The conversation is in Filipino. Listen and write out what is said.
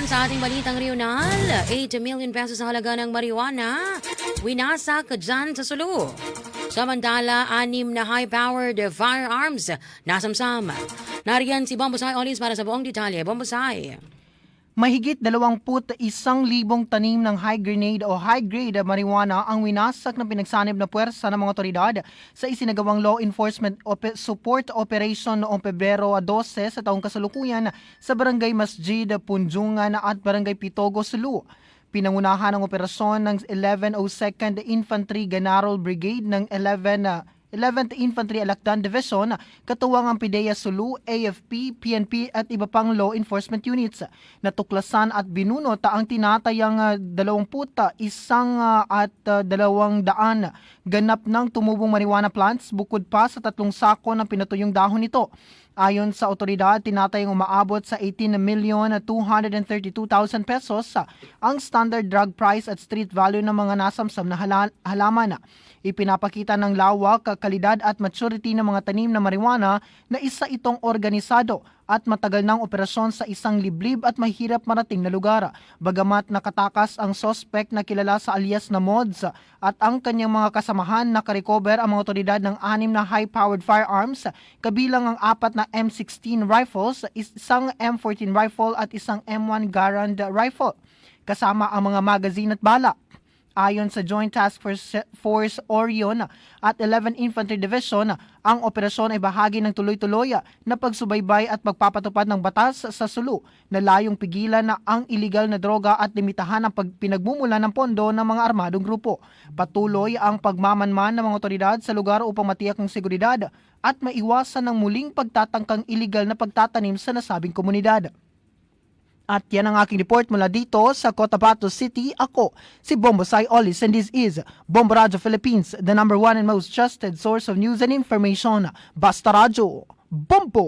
sa ating balitang regional, 8 million pesos ang halaga ng marijuana. Winasak dyan sa Sulu. Samantala, 6 na high-powered firearms nasamsam. Nariyan si Bombosay Olis para sa buong detalye. Bombosay. Mahigit 21,000 tanim ng high-grenade o high-grade marijuana ang winasak ng pinagsanib na puwersa ng mga otoridad sa isinagawang law enforcement support operation noong Pebrero 12 sa taong kasalukuyan sa Barangay Masjid, Punjungan at Barangay Pitogo, Sulu. Pinangunahan ang operasyon ng 112nd Infantry General Brigade ng 11th Infantry Alacdan Division, katuwang ang PIDEA Sulu, AFP, PNP at iba pang law enforcement units. Natuklasan at binunot ang tinatayang 21 at 200 ganap ng tumubong marijuana plants bukod pa sa 3 sako ng pinatuyong dahon nito. Ayon sa otoridad, tinatayang umaabot sa 18,232,000 pesos ang standard drug price at street value ng mga nasamsam na halaman. Ipinapakita ng lawak, kalidad at maturity ng mga tanim na marijuana na isa itong organisado at matagal ng operasyon sa isang liblib at mahirap marating na lugar. Bagamat nakatakas ang suspect na kilala sa alias na Mods at ang kanyang mga kasamahan, nakarecover ang mga otoridad ng 6 na high-powered firearms, kabilang ang 4 na M16 rifles, isang M14 rifle at isang M1 Garand rifle, kasama ang mga magazine at bala. Ayon sa Joint Task Force Orion at 11 Infantry Division, ang operasyon ay bahagi ng tuloy-tuloy na pagsubaybay at pagpapatupad ng batas sa Sulu na layong pigilan na ang iligal na droga at limitahan ang pinagmumula ng pondo ng mga armadong grupo. Patuloy ang pagmamanman ng mga otoridad sa lugar upang matiyak ang seguridad at maiwasan ng muling pagtatangkang iligal na pagtatanim sa nasabing komunidad. At yan ang aking report mula dito sa Cotabato City. Ako, si Bombosay Olis, and this is Bombo Radio Philippines, the #1 and most trusted source of news and information. Basta Radio, Bombo!